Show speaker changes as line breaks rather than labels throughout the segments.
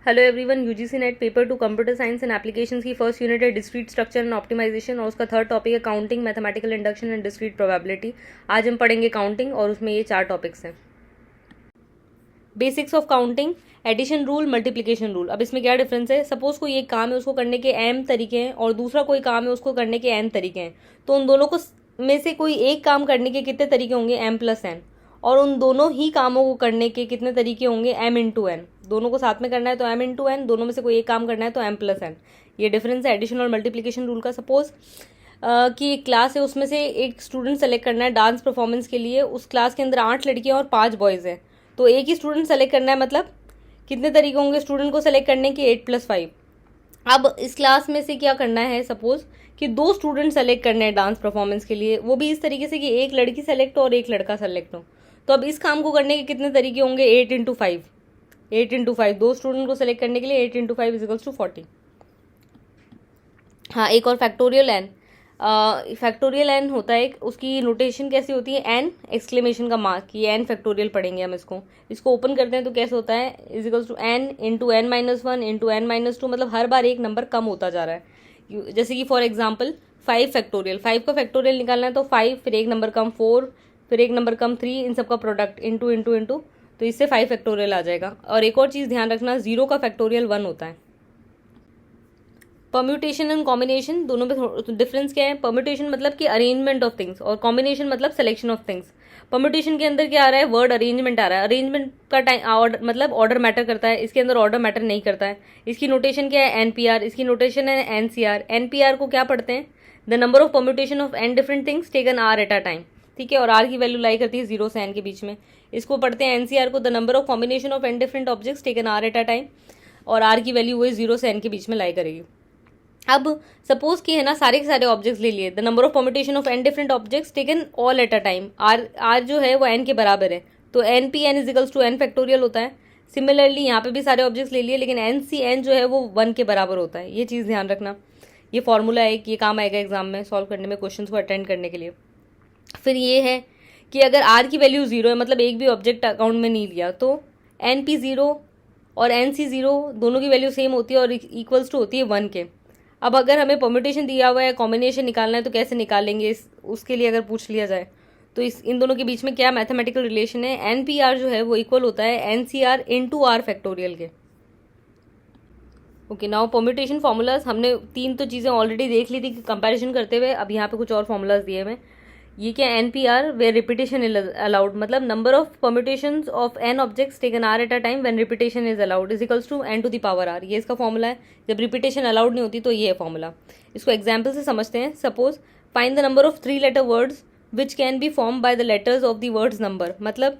Hello everyone, UGC net paper 2 computer science and applications की first unit है discrete structure and optimisation और उसका third topic है counting, mathematical induction and discrete probability. आज हम पढ़ेंगे काउंटिंग और उसमें ये 4 टॉपिक्स हैं। Basics of counting, addition rule, multiplication rule. अब इसमें क्या डिफरेंस है? सपोज कोई एक काम है उसको करने के m तरीके हैं और दूसरा कोई काम है उसको करने के n तरीके हैं, तो उन दोनों को में से कोई एक काम करने के कितने तरीके होंगे? m+n। और उन दोनों ही कामों को करने के कितने तरीके होंगे? m×n। दोनों को साथ में करना है तो m×n, दोनों में से कोई एक काम करना है तो m+n। ये डिफरेंस है एडिशन और मल्टीप्लिकेशन रूल का। सपोज कि एक क्लास है, उसमें से एक स्टूडेंट सेलेक्ट करना है डांस परफॉर्मेंस के लिए। उस क्लास के अंदर 8 लड़कियां और 5 बॉयज़ हैं, तो एक ही स्टूडेंट सेलेक्ट करना है, मतलब कितने तरीके होंगे स्टूडेंट को सेलेक्ट करने के? 8+5। अब इस क्लास में से क्या करना है? सपोज कि 2 स्टूडेंट सेलेक्ट करने हैं डांस परफॉर्मेंस के लिए, वो भी इस तरीके से कि एक लड़की सेलेक्ट हो और एक लड़का सेलेक्ट हो। तो अब इस काम को करने के कितने तरीके होंगे? 8×5। 8×5, 2 स्टूडेंट को सेलेक्ट करने के लिए 8×5 = 40। हाँ, एक और फैक्टोरियल एन। फैक्टोरियल एन होता है, उसकी नोटेशन कैसी होती है? एन एक्सक्लेमेशन का मार्क, ये एन फैक्टोरियल पढ़ेंगे हम। इसको ओपन करते हैं तो कैसे होता है? n/n-1 × n-2, मतलब हर बार एक नंबर कम होता जा रहा है। जैसे कि फॉर एग्जाम्पल 5 फैक्टोरियल, 5 का फैक्टोरियल निकालना है तो 5, फिर एक नंबर कम 4, फिर एक नंबर कम 3, इन सब का प्रोडक्ट इंटू इंटू इंटू, तो इससे 5 फैक्टोरियल आ जाएगा। और एक और चीज़ ध्यान रखना, 0 का फैक्टोरियल 1 होता है। परम्यूटेशन एंड कॉम्बिनेशन, दोनों में डिफरेंस क्या है? परम्यूटेशन मतलब कि अरेंजमेंट ऑफ थिंग्स और कॉम्बिनेशन मतलब सिलेक्शन ऑफ थिंग्स। परम्यूटेशन के अंदर क्या आ रहा है? वर्ड अरेंजमेंट आ रहा है। अरेंजमेंट का टाइम मतलब ऑर्डर मैटर करता है, इसके अंदर ऑर्डर मैटर नहीं करता है। इसकी नोटेशन क्या है? NPR। इसकी नोटेशन है NCR। NPR को क्या पढ़ते हैं? The number of permutation of n different things taken R at a time. ठीक है, और R की वैल्यू लाई करती है 0 से n के बीच में। इसको पढ़ते हैं NCR को, the number of combination of n different objects taken R at a time, और R की वैल्यू वही 0 से n के बीच में लाई करेगी। अब सपोज कि है ना, सारे के सारे ऑब्जेक्ट्स ले लिए, the number of permutation of n different objects taken all at a time, are जो है वो n के बराबर है, तो NPN = n फैक्टोरियल होता है। सिमिलरली यहाँ पे भी सारे ऑब्जेक्ट्स ले लिए, लेकिन NCN जो है वो 1 के बराबर होता है। ये चीज़ ध्यान रखना, ये फॉर्मूला है कि ये काम आएगा एग्जाम में सॉल्व करने में, क्वेश्चन को अटेंड करने के लिए। फिर ये है कि अगर R की वैल्यू 0 है, मतलब एक भी ऑब्जेक्ट अकाउंट में नहीं लिया, तो NP0 और NC0 दोनों की वैल्यू सेम होती है और इक्वल्स टू होती है 1 के। अब अगर हमें परम्यूटेशन दिया हुआ है, कॉम्बिनेशन निकालना है, तो कैसे निकालेंगे? उसके लिए अगर पूछ लिया जाए तो इन दोनों के बीच में क्या मैथमेटिकल रिलेशन है? NPR जो है वो इक्वल होता है NCR × R फैक्टोरियल के। ओके, नाउ परम्यूटेशन फॉर्मूलाज, हमने 3 तो चीज़ें ऑलरेडी देख ली थी कंपैरिजन करते हुए। अब यहाँ पे कुछ और फॉर्मूलाज दिए हुए। ये क्या? NPR where repetition is allowed, मतलब number of permutations of n objects taken R at a time when repetition is allowed = n⁻⁴। ये इसका फॉर्मूला है। जब रिपीटेशन अलाउड नहीं होती तो ये है फॉर्मूला। इसको एग्जाम्पल से समझते हैं। Suppose find the number of 3 letter words which can be form by the letters of the words number, मतलब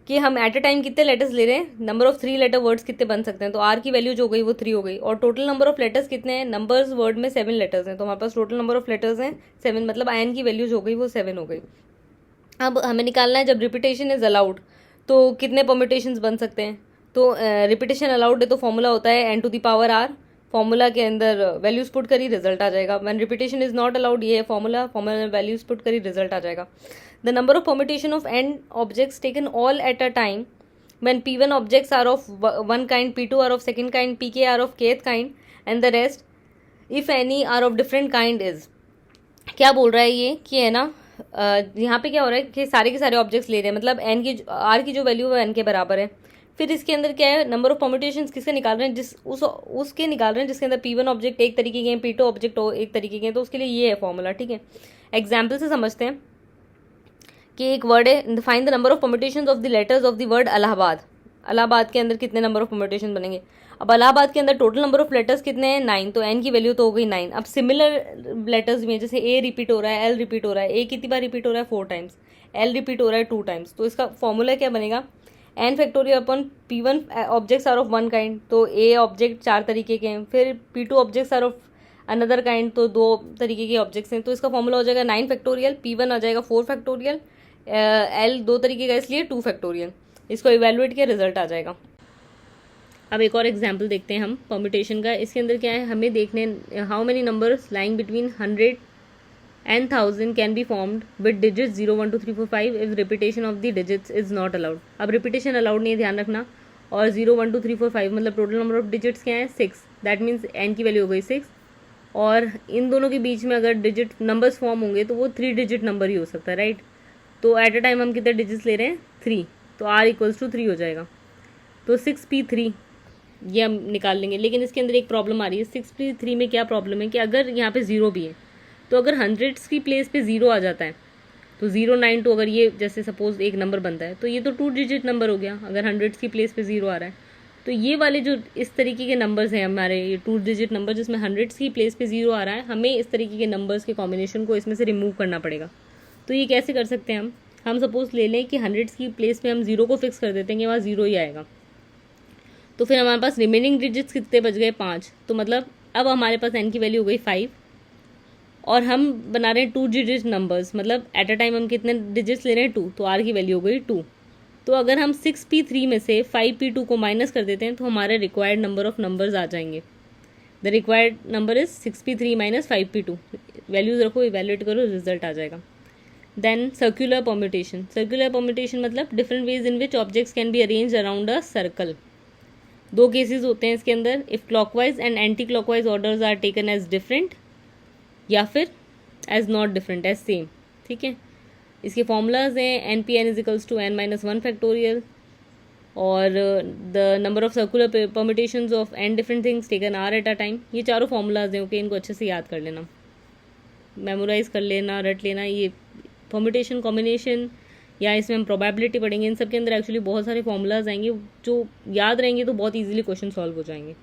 कि हम एट अ टाइम कितने लेटर्स ले रहे हैं, नंबर ऑफ 3 लेटर वर्ड्स कितने बन सकते हैं। तो R की वैल्यू जो हो गई वो 3 हो गई, और टोटल नंबर ऑफ लेटर्स कितने हैं? नंबर्स वर्ड में 7 लेटर्स हैं, तो हमारे पास टोटल नंबर ऑफ लेटर्स हैं 7, मतलब n की वैल्यू जो हो गई वो 7 हो गई। अब हमें निकालना है जब रिपीटेशन इज अलाउड तो कितने परम्यूटेशंस बन सकते हैं। तो रिपीटेशन अलाउड है तो फॉर्मूला होता है n⁻⁴। फॉर्मूला के अंदर वैल्यूज पुट करी, रिजल्ट आ जाएगा। When repetition is not allowed, ये है फॉर्मूला में वैल्यूज पुट करी, रिजल्ट आ जाएगा। The number of permutation of n objects taken all at a time when P1 objects are of one kind, P2 are of second kind, Pk are of kth kind, and the rest if any are of different kind is। क्या बोल रहा है ये कि है ना, यहाँ पे क्या हो रहा है कि सारे के सारे ऑब्जेक्ट्स ले रहे हैं, मतलब n की R की जो वैल्यू है n के बराबर है। फिर इसके अंदर क्या है? नंबर ऑफ परम्यूटेशंस किसके निकाल रहे हैं? उसके निकाल रहे हैं जिसके अंदर P1 ऑब्जेक्ट एक तरीके के हैं, P2 ऑब्जेक्ट एक तरीके के हैं, तो उसके लिए ये है फॉर्मूला। ठीक है, एग्जाम्पल से समझते हैं कि एक वर्ड है, find the number of permutations of the letters of the word Allahabad. Allahabad के अंदर कितने नंबर ऑफ परम्यूटेशन बनेंगे? अब इलाहाबाद के अंदर टोटल नंबर ऑफ लेटर्स कितने हैं? 9, तो n की वैल्यू तो हो गई 9। अब सिमिलर लेटर्स में जैसे A रिपीट हो रहा है, L रिपीट हो रहा है। A कितनी बार रिपीट हो रहा है? 4 टाइम्स। L रिपीट हो रहा है 2 टाइम्स, तो इसका फॉर्मूला क्या बनेगा? n factorial upon P1 objects are of 1 kind, तो A ऑब्जेक्ट 4 तरीके के हैं। फिर P2 objects are of another kind, तो 2 तरीके के ऑब्जेक्ट्स हैं, तो इसका फॉर्मूला हो जाएगा 9 फैक्टोरियल, P1 आ जाएगा 4 फैक्टोरियल, L 2 तरीके का इसलिए 2 फैक्टोरियल। इसको इवेलुएट किया, रिजल्ट आ जाएगा। अब एक और एग्जाम्पल देखते हैं हम परम्यूटेशन का। इसके अंदर क्या है, हमें देखने how many numbers lying between 100 and 1000 can be formed with digits 0 1 2 3 4 5 if repetition of the digits is not allowed. अब रिपीटेशन अलाउड नहीं है, ध्यान रखना, और 0 1 2 3 4 5 मतलब टोटल नंबर ऑफ डिजिट्स क्या है 6, दैट मीन्स n की वैल्यू हो गई 6। और इन दोनों के बीच में अगर डिजिट नंबर्स फॉर्म होंगे तो वो 3 डिजिट नंबर ही हो सकता है, राइट। तो एट अ टाइम हम कितने डिजिट्स ले रहे हैं 3, तो r इक्वल्स टू 3 हो जाएगा। तो 6p3 ये हम निकाल लेंगे। लेकिन इसके अंदर एक प्रॉब्लम आ रही है, 6p3 में क्या प्रॉब्लम है कि अगर यहाँ पे 0 भी है तो अगर हंड्रेड्स की प्लेस पे 0 आ जाता है तो 092 अगर ये जैसे सपोज एक नंबर बनता है तो ये तो 2 डिजिट नंबर हो गया अगर हंड्रेड्स की प्लेस पे 0 आ रहा है। तो ये वाले जो इस तरीके के नंबर्स हैं हमारे, ये 2 डिजिट नंबर जिसमें हंड्रेड्स की प्लेस पे 0 आ रहा है, हमें इस तरीके के नंबर्स के कॉम्बिनेशन को इसमें से रिमूव करना पड़ेगा। तो ये कैसे कर सकते हैं हम सपोज ले लें कि हंड्रेड्स की प्लेस पे हम 0 को फिक्स कर देते हैं कि वहाँ 0 ही आएगा। तो फिर हमारे पास रिमेनिंग डिजिट्स कितने बच गए 5। तो मतलब अब हमारे पास n की वैल्यू हो गई 5 और हम बना रहे हैं 2 डिजिट नंबर्स, मतलब एट अ टाइम हम कितने डिजिट्स ले रहे हैं 2, तो r की वैल्यू हो गई 2। तो अगर हम 6p3 में से 5p2 को माइनस कर देते हैं तो हमारे रिक्वायर्ड नंबर ऑफ नंबर्स आ जाएंगे। The required number is 6p3 minus 5p2। Values रखो, इवेल्युएट करो, रिजल्ट आ जाएगा। Then circular permutation. Circular permutation मतलब different ways in which objects can be arrange around a circle. 2 cases होते हैं इसके अंदर, if clockwise and anti clockwise orders are taken as different या फिर as not different, as same. ठीक है, इसके फॉर्मूलाज हैं N P n is equals to n minus 1 factorial और the number of circular permutations of n different things taken r at a time. ये चारों formulas हैं, ओके, इनको अच्छे से याद कर लेना, मेमोराइज कर लेना, रट लेना। ये परम्यूटेशन, कॉम्बिनेशन या इसमें हम प्रोबेबिलिटी पढ़ेंगे, इन सब के अंदर एक्चुअली बहुत सारे फॉर्मूलाज आएंगे जो याद रहेंगे तो बहुत ईजिली क्वेश्चन सॉल्व हो जाएंगे।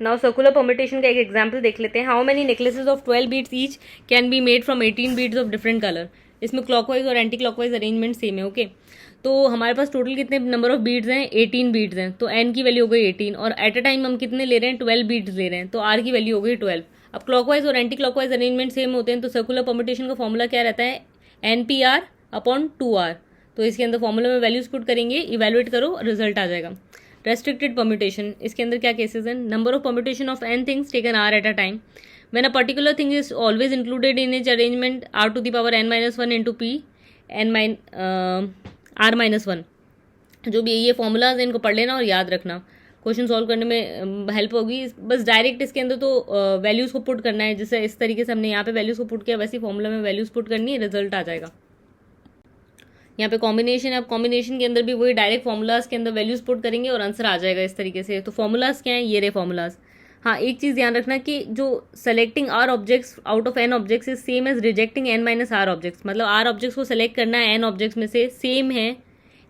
नाउ सर्कुलर परम्यूटेशन का एक एग्जांपल देख लेते हैं। How many necklaces of 12 beads each can be made from 18 beads of different colour. इसमें क्लॉकवाइज और एंटी क्लॉकवाइज अरेंजमेंट सेम है, ओके। तो हमारे पास टोटल कितने नंबर ऑफ बीड्स हैं 18 बीड्स हैं, तो n की वैल्यू हो गई 18 और एट अ टाइम हम कितने ले रहे हैं 12 बीड्स ले रहे हैं, तो r की वैल्यू हो गई 12। अब क्लॉकवाइज और एंटी क्लॉकवाइज अरेंजमेंट सेम होते हैं तो सर्कुलर परम्यूटेशन का फॉर्मूला क्या रहता है NPR अपॉन 2r। तो इसके अंदर फॉर्मूला में वैल्यूज पुट करेंगे, इवेल्युएट करो, रिजल्ट आ जाएगा। रेस्ट्रिक्टेड परम्यूटेशन, इसके अंदर क्या केसेस हैं, number of permutation of n things taken r at a time when a particular thing is always included in each arrangement r to the power n minus 1 into p r minus 1। जो भी ये formulas हैं इनको पढ़ लेना और याद रखना, क्वेश्चन सॉल्व करने में हेल्प होगी। बस डायरेक्ट इसके अंदर तो वैल्यूज को पुट करना है, जैसे इस तरीके से हमने यहाँ पे वैल्यूज को पुट किया वैसे फॉर्मूला में वैल्यूज पुट करनी है, रिजल्ट आ जाएगा। यहाँ पे कॉम्बिनेशन है, अब कॉम्बिनेशन के अंदर भी वही डायरेक्ट फॉर्मूलाज के अंदर वैल्यूज पुट करेंगे और आंसर आ जाएगा इस तरीके से। तो फॉर्मूलाज क्या है, ये रहे फॉर्मूलाज। हाँ, एक चीज़ ध्यान रखना कि जो selecting R objects out of n objects is same as rejecting n minus R objects. मतलब आर ऑब्जेक्ट्स को सेलेक्ट करना है n ऑब्जेक्ट्स में से, सेम है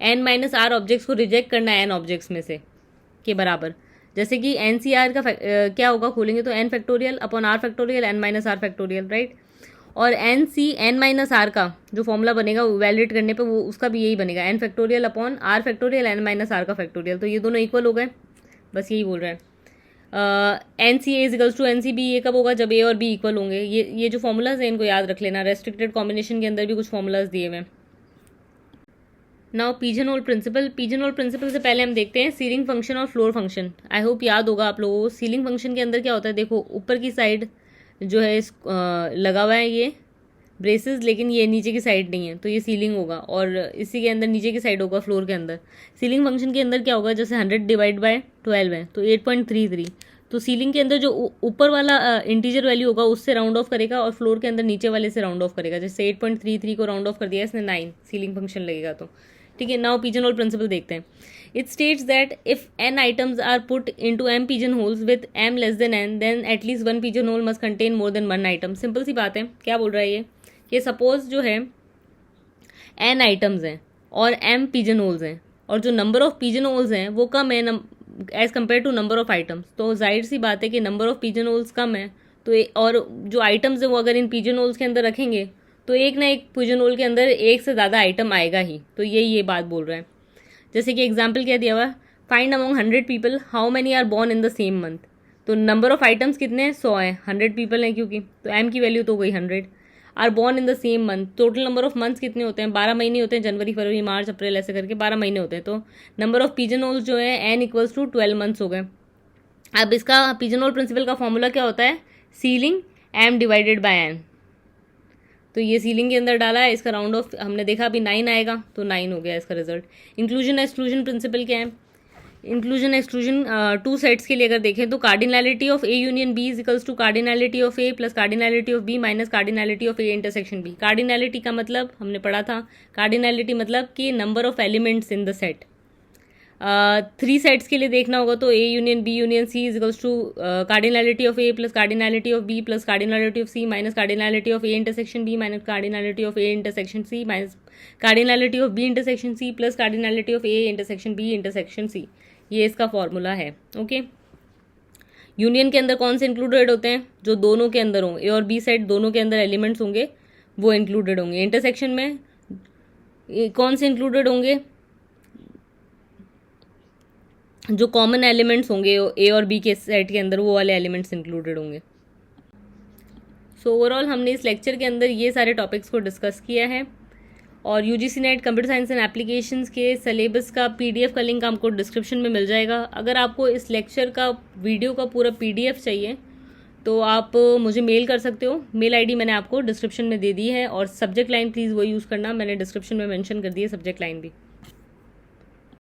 n माइनस आर ऑब्जेक्ट्स को रिजेक्ट करना है n ऑब्जेक्ट्स में से के बराबर। जैसे कि NCR का क्या होगा, खोलेंगे तो n factorial upon r factorial n minus R factorial, right. और NC n माइनस आर का जो फॉर्मूला बनेगा वैलिडेट करने पे वो उसका भी यही बनेगा n factorial upon r factorial n minus R का फैक्टोरियल। तो ये दोनों इक्वल हो गए, बस यही बोल रहा है। NCA is equals to NCB, ये कब होगा जब A और B इक्वल होंगे। ये जो फॉर्मूलाज हैं इनको याद रख लेना। रेस्ट्रिक्टेड कॉम्बिनेशन के अंदर भी कुछ फॉर्मूलाज दिए हुए हैं। Now pigeon hole principle. Pigeon hole principle से पहले हम देखते हैं सीलिंग फंक्शन और फ्लोर फंक्शन। आई होप याद होगा आप लोगों को। सीलिंग फंक्शन के अंदर क्या होता है, देखो ऊपर की साइड जो है लगा हुआ है ये ब्रेसेस, लेकिन ये नीचे की साइड नहीं है, तो ये सीलिंग होगा। और इसी के अंदर नीचे की साइड होगा फ्लोर के अंदर। सीलिंग फंक्शन के अंदर क्या होगा, जैसे 100 डिवाइड बाय 12 है तो 8.33। तो सीलिंग के अंदर जो ऊपर वाला इंटीजर वैल्यू होगा उससे राउंड ऑफ करेगा और फ्लोर के अंदर नीचे वाले से राउंड ऑफ करेगा। जैसे 8.33 को राउंड ऑफ कर दिया इसने 9, सीलिंग फंक्शन लगेगा तो ठीक है। नाउ पिजन होल प्रिंसिपल देखते हैं। It states that if n items are put into m pigeon holes with m less than n, then at least 1 pigeon hole must contain more than 1 item. Simple सी बात है, क्या बोल रहा है ये कि सपोज जो है n आइटम्स हैं और m पिजन होल्स हैं और जो नंबर ऑफ पिजन होल्स हैं वो कम है as compare to number of items. तो जाहिर सी बात है कि नंबर ऑफ पिजन होल्स कम है तो और जो आइटम्स हैं वो अगर इन पिजन होल्स के अंदर रखेंगे तो एक ना एक पिजन होल के अंदर एक से ज़्यादा आइटम आएगा ही। तो ये बात बोल रहा है। जैसे कि एग्जाम्पल क्या दिया हुआ, find among 100 people how many are born in the same month. तो नंबर ऑफ आइटम्स कितने हैं, 100 हैं, 100 पीपल हैं क्योंकि, तो m की वैल्यू तो हो गई 100। Are born in the same month, total number of months कितने होते हैं, 12 महीने होते हैं, जनवरी फरवरी मार्च अप्रैल ऐसे करके 12 महीने होते हैं। तो नंबर ऑफ पिजन होल्स जो है n इक्वल्स टू 12 मंथ्स हो गए। अब इसका पिजन होल प्रिंसिपल का फॉर्मूला क्या होता है, ceiling m divided by n। तो ये सीलिंग के अंदर डाला है, इसका राउंड ऑफ हमने देखा अभी 9 आएगा तो 9 हो गया इसका रिजल्ट। इंक्लूजन एक्सक्लूजन प्रिंसिपल क्या है, इंक्लूजन एक्सक्लूजन टू सेट्स के लिए अगर देखें तो cardinality of A union B is equals to cardinality of A plus cardinality of B minus cardinality of A intersection B. Cardinality का मतलब हमने पढ़ा था, कार्डिनैलिटी मतलब कि number of elements in the set. Three sets के लिए देखना होगा तो A union B union C is equals to cardinality of A plus cardinality of B plus cardinality of C minus cardinality of A intersection B minus cardinality of A intersection C minus cardinality of B intersection C plus cardinality of A intersection B intersection C. ये इसका formula है। Okay, union के अंदर कौन से included होते हैं? जो दोनों के अंदर हों, ए और बी सेट दोनों के अंदर एलिमेंट्स होंगे वो इंक्लूडेड होंगे। इंटरसेक्शन में कौन से इंक्लूडेड होंगे? जो कॉमन एलिमेंट्स होंगे ए और बी के सेट के अंदर वो वाले एलिमेंट्स इंक्लूडेड होंगे। सो ओवरऑल हमने इस लेक्चर के अंदर ये सारे टॉपिक्स को डिस्कस किया है और UGC net computer science and applications के सिलेबस का पीडीएफ का लिंक आपको डिस्क्रिप्शन में मिल जाएगा। अगर आपको इस लेक्चर का वीडियो का पूरा पीडीएफ चाहिए तो आप मुझे मेल कर सकते हो। मेल आईडी मैंने आपको डिस्क्रिप्शन में दे दी है और सब्जेक्ट लाइन प्लीज़ वो यूज़ करना, मैंने डिस्क्रिप्शन में मेंशन कर दी है सब्जेक्ट लाइन भी।